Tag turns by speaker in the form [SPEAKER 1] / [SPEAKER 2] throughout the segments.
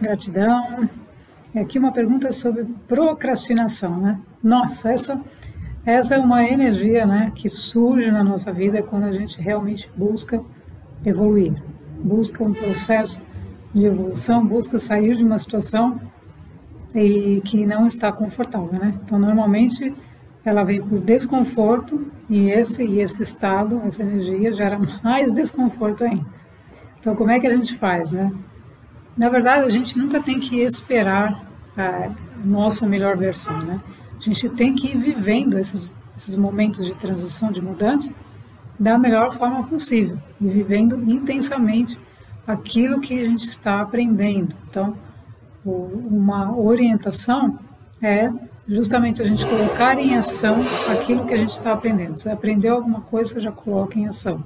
[SPEAKER 1] Gratidão. E aqui uma pergunta sobre procrastinação, né? Nossa, essa é uma energia, né, que surge na nossa vida quando a gente realmente busca evoluir, busca um processo de evolução, busca sair de uma situação e que não está confortável, né? Então, normalmente, ela vem por desconforto e esse estado, essa energia gera mais desconforto ainda. Então, como é que a gente faz, né? Na verdade, a gente nunca tem que esperar a nossa melhor versão, né? A gente tem que ir vivendo esses momentos de transição, de mudança, da melhor forma possível e vivendo intensamente aquilo que a gente está aprendendo. Então, uma orientação é justamente a gente colocar em ação aquilo que a gente está aprendendo. Se aprendeu alguma coisa, você já coloca em ação.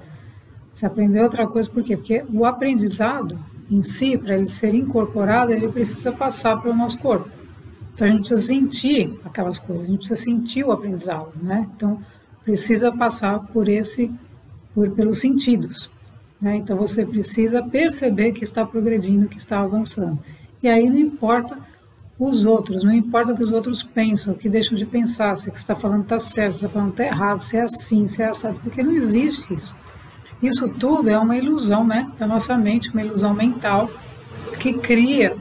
[SPEAKER 1] Se aprendeu outra coisa, por quê? Porque o aprendizado em si, para ele ser incorporado, ele precisa passar pelo nosso corpo. Então, a gente precisa sentir aquelas coisas, a gente precisa sentir o aprendizado, né? Então, precisa passar pelos sentidos, né? Então, você precisa perceber que está progredindo, que está avançando. E aí não importa os outros, não importa o que os outros pensam, o que deixam de pensar, se o que está falando está certo, se está falando está errado, se é assim, se é assado, porque não existe isso. Isso tudo é uma ilusão, né, da nossa mente, uma ilusão mental que cria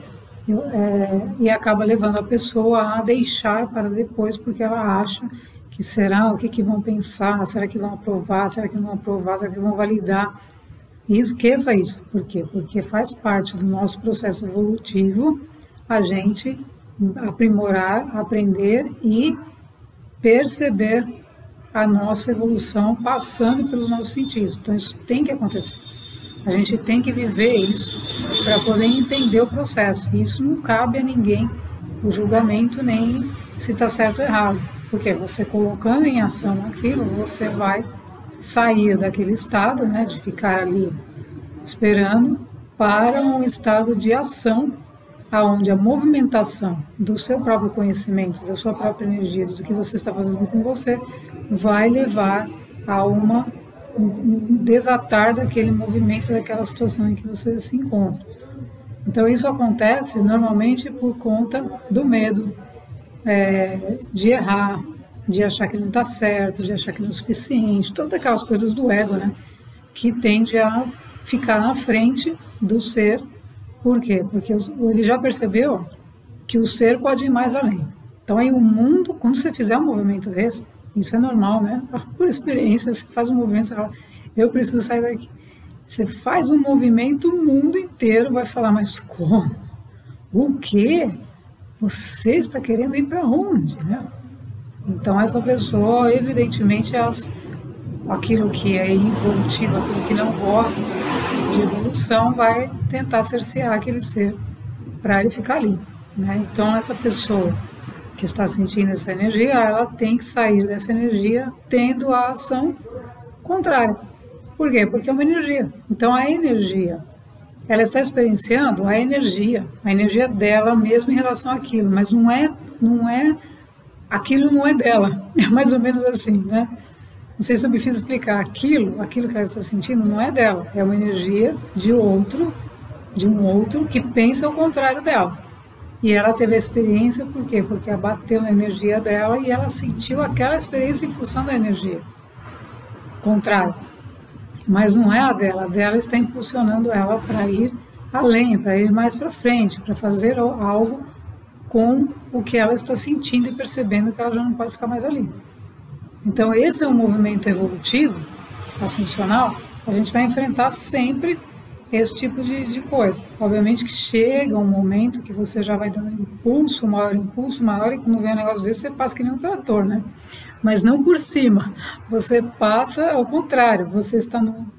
[SPEAKER 1] e acaba levando a pessoa a deixar para depois, porque ela acha que será, o que vão pensar, será que vão aprovar, será que não vão aprovar, será que vão validar. E esqueça isso. Por quê? Porque faz parte do nosso processo evolutivo a gente aprimorar, aprender e perceber a nossa evolução passando pelos nossos sentidos. Então isso tem que acontecer. A gente tem que viver isso para poder entender o processo. E isso não cabe a ninguém, o julgamento, nem se está certo ou errado. Porque você colocando em ação aquilo, você vai sair daquele estado, né, de ficar ali esperando, para um estado de ação, onde a movimentação do seu próprio conhecimento, da sua própria energia, do que você está fazendo com você, vai levar a um desatar daquele movimento, daquela situação em que você se encontra. Então isso acontece normalmente por conta do medo, de errar, de achar que não está certo, de achar que não é suficiente, todas aquelas coisas do ego, né, que tende a ficar na frente do ser. Por quê? Porque ele já percebeu que o ser pode ir mais além. Então aí o mundo, quando você fizer um movimento desse, isso é normal, né? Por experiência, você faz um movimento, você fala, eu preciso sair daqui. Você faz um movimento, o mundo inteiro vai falar, mas como? O quê? Você está querendo ir para onde, né? Então essa pessoa, evidentemente, aquilo que é involutivo, aquilo que não gosta de evolução, vai tentar cercear aquele ser para ele ficar ali, né? Então essa pessoa que está sentindo essa energia, ela tem que sair dessa energia tendo a ação contrária. Por quê? Porque é uma energia. Então a energia, ela está experienciando a energia dela mesma em relação àquilo, mas aquilo não é dela. É mais ou menos assim, né? Não sei se eu me fiz explicar. Aquilo que ela está sentindo não é dela, é uma energia de um outro que pensa o contrário dela. E ela teve a experiência, por quê? Porque abateu na energia dela e ela sentiu aquela experiência em função da energia contrária. Mas não é a dela está impulsionando ela para ir além, para ir mais para frente, para fazer algo com o que ela está sentindo e percebendo que ela já não pode ficar mais ali. Então esse é um movimento evolutivo, ascensional, a gente vai enfrentar sempre esse tipo de coisa. Obviamente que chega um momento que você já vai dando impulso maior, e quando vem um negócio desse, você passa que nem um trator, né? Mas não por cima, você passa ao contrário, você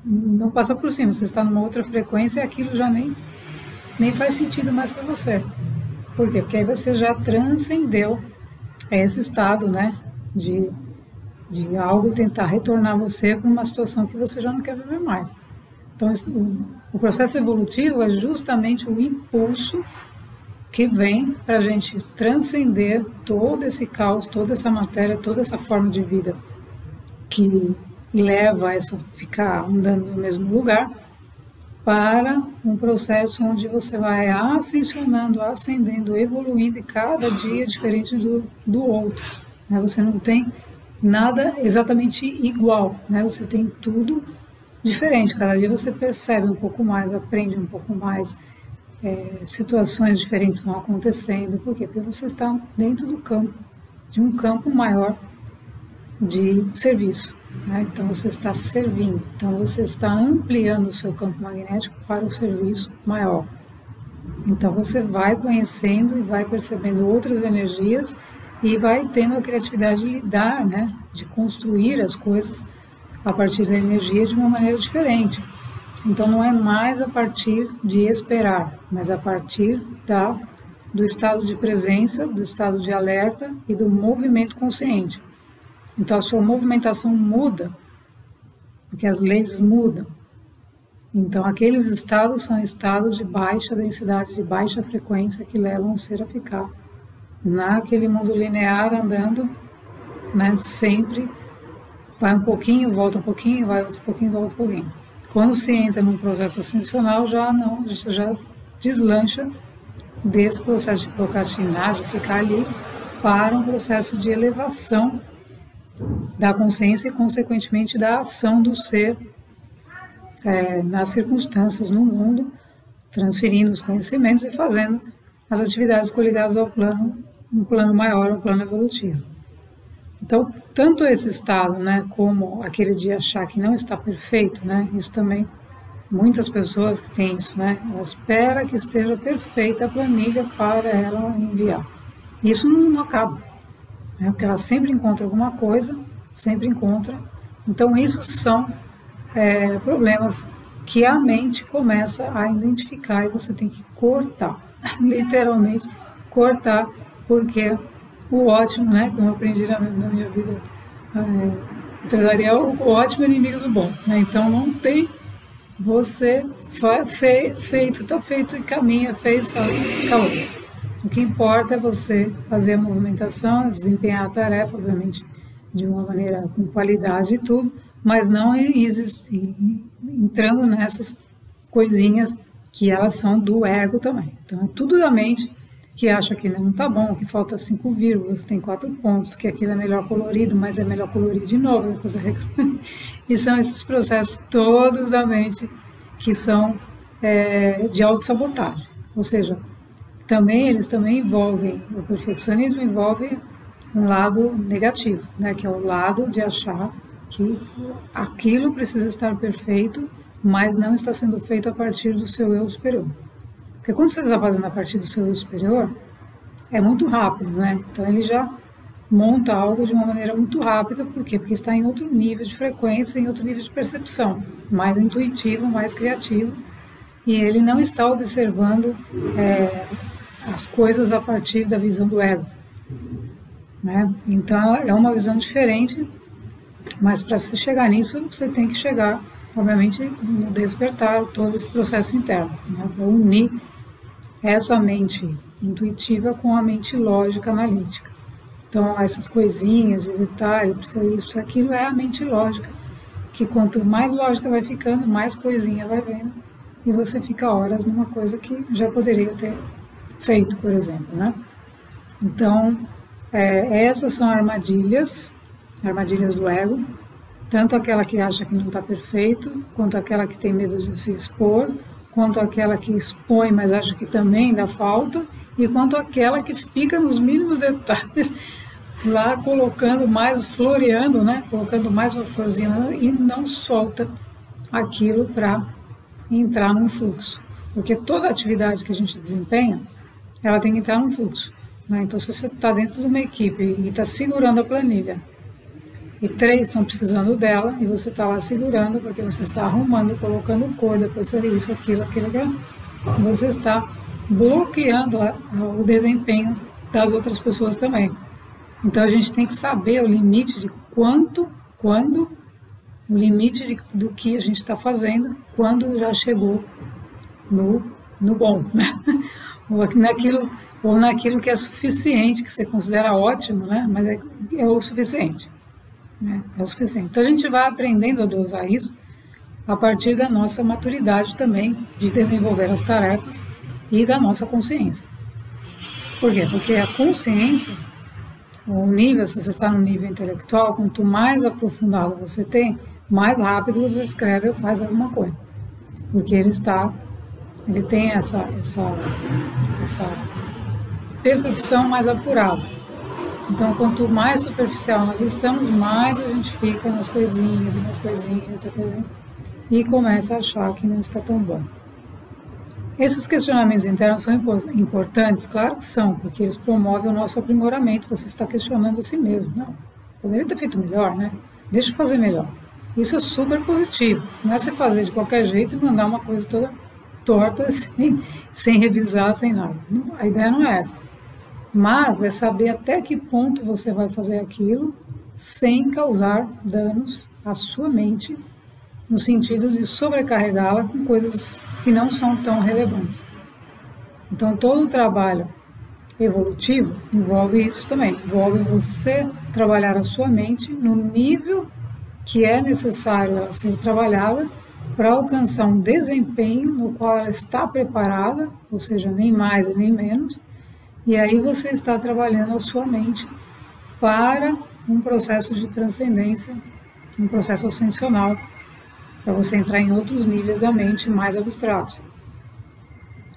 [SPEAKER 1] não passa por cima, você está numa outra frequência e aquilo já nem faz sentido mais para você. Por quê? Porque aí você já transcendeu esse estado, né, de algo tentar retornar você para uma situação que você já não quer viver mais. Então, o processo evolutivo é justamente o impulso que vem para a gente transcender todo esse caos, toda essa matéria, toda essa forma de vida que leva a ficar andando no mesmo lugar para um processo onde você vai ascensionando, ascendendo, evoluindo, e cada dia diferente do outro, né? Você não tem nada exatamente igual, né? Você tem tudo diferente, cada dia você percebe um pouco mais, aprende um pouco mais, situações diferentes vão acontecendo. Por quê? Porque você está dentro do campo, de um campo maior de serviço, né? Então você está servindo, então você está ampliando o seu campo magnético para o serviço maior. Então você vai conhecendo e vai percebendo outras energias e vai tendo a criatividade de lidar, né? De construir as coisas a partir da energia de uma maneira diferente. Então não é mais a partir de esperar, mas a partir do estado de presença, do estado de alerta e do movimento consciente. Então a sua movimentação muda, porque as leis mudam. Então aqueles estados são estados de baixa densidade, de baixa frequência, que levam o ser a ficar naquele mundo linear, andando, né, sempre. Vai um pouquinho, volta um pouquinho, vai outro pouquinho, volta um pouquinho. Quando se entra num processo ascensional, já deslancha desse processo de procrastinar, de ficar ali, para um processo de elevação da consciência e, consequentemente, da ação do ser nas circunstâncias, no mundo, transferindo os conhecimentos e fazendo as atividades coligadas ao plano, um plano maior, um plano evolutivo. Então, tanto esse estado, né, como aquele de achar que não está perfeito, né, isso também, muitas pessoas que têm isso, né, ela espera que esteja perfeita a planilha para ela enviar. Isso não acaba, né, porque ela sempre encontra alguma coisa, sempre encontra. Então, isso são problemas que a mente começa a identificar e você tem que cortar, literalmente cortar, porque o ótimo, né, como eu aprendi na minha vida empresarial, o ótimo é inimigo do bom, né? Então não tem você feito, está feito e caminha, fez, acabou. O que importa é você fazer a movimentação, desempenhar a tarefa, obviamente de uma maneira com qualidade e tudo, mas não entrando nessas coisinhas que elas são do ego também. Então é tudo da mente, que acha que não está bom, que falta 5 vírgulas, tem 4 pontos, que aquilo é melhor colorido, mas é melhor colorir de novo, depois e são esses processos todos da mente que são de autossabotagem. Ou seja, eles também envolvem, o perfeccionismo envolve um lado negativo, né, que é o lado de achar que aquilo precisa estar perfeito, mas não está sendo feito a partir do seu eu superior. Porque quando você está fazendo a partir do seu eu superior, é muito rápido, né? Então ele já monta algo de uma maneira muito rápida. Por quê? Porque está em outro nível de frequência, em outro nível de percepção, mais intuitivo, mais criativo, e ele não está observando as coisas a partir da visão do ego, né? Então é uma visão diferente, mas para se chegar nisso, você tem que chegar, obviamente, no despertar, todo esse processo interno, né? Para unir essa mente intuitiva com a mente lógica, analítica. Então, essas coisinhas de detalhe, precisa isso, precisa aquilo, é a mente lógica, que quanto mais lógica vai ficando, mais coisinha vai vendo, e você fica horas numa coisa que já poderia ter feito, por exemplo, né? Então, essas são armadilhas do ego, tanto aquela que acha que não está perfeito, quanto aquela que tem medo de se expor, quanto aquela que expõe, mas acha que também dá falta, e quanto aquela que fica nos mínimos detalhes, lá colocando mais, floreando, né? Colocando mais uma florzinha e não solta aquilo para entrar num fluxo. Porque toda atividade que a gente desempenha, ela tem que entrar num fluxo, né? Então, se você está dentro de uma equipe e está segurando a planilha, e 3 estão precisando dela, e você está lá segurando, porque você está arrumando, colocando cor, depois seria isso, aquilo, você está bloqueando o desempenho das outras pessoas também. Então a gente tem que saber o limite de quando, o limite do que a gente está fazendo, quando já chegou no bom, né? ou naquilo que é suficiente, que você considera ótimo, né? Mas é o suficiente. É o suficiente. Então a gente vai aprendendo a dosar isso a partir da nossa maturidade também de desenvolver as tarefas e da nossa consciência. Por quê? Porque a consciência, o nível, se você está no nível intelectual, quanto mais aprofundado você tem, mais rápido você escreve ou faz alguma coisa. Porque ele tem essa percepção mais apurada. Então, quanto mais superficial nós estamos, mais a gente fica nas coisinhas, e começa a achar que não está tão bom. Esses questionamentos internos são importantes? Claro que são, porque eles promovem o nosso aprimoramento. Você está questionando a si mesmo. Não, poderia ter feito melhor, né? Deixa eu fazer melhor. Isso é super positivo. Não é você fazer de qualquer jeito e mandar uma coisa toda torta, sem revisar, sem nada. A ideia não é essa. Mas é saber até que ponto você vai fazer aquilo sem causar danos à sua mente, no sentido de sobrecarregá-la com coisas que não são tão relevantes. Então, todo o trabalho evolutivo envolve isso também. Envolve você trabalhar a sua mente no nível que é necessário ela ser trabalhada para alcançar um desempenho no qual ela está preparada, ou seja, nem mais e nem menos, e aí você está trabalhando a sua mente para um processo de transcendência, um processo ascensional, para você entrar em outros níveis da mente mais abstratos.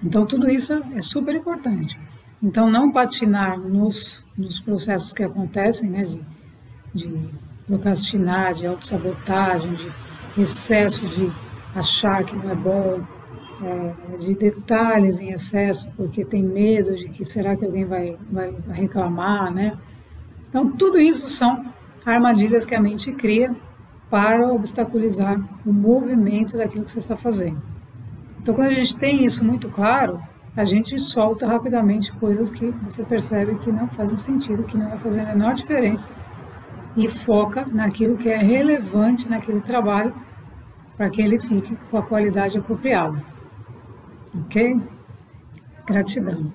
[SPEAKER 1] Então, tudo isso é super importante. Então, não patinar nos processos que acontecem, né, de procrastinar, de autossabotagem, de excesso de achar que não é bom, de detalhes em excesso, porque tem medo de que será que alguém vai reclamar, né? Então, tudo isso são armadilhas que a mente cria para obstaculizar o movimento daquilo que você está fazendo. Então, quando a gente tem isso muito claro, a gente solta rapidamente coisas que você percebe que não fazem sentido, que não vai fazer a menor diferença, e foca naquilo que é relevante naquele trabalho, para que ele fique com a qualidade apropriada. Ok? Gratidão.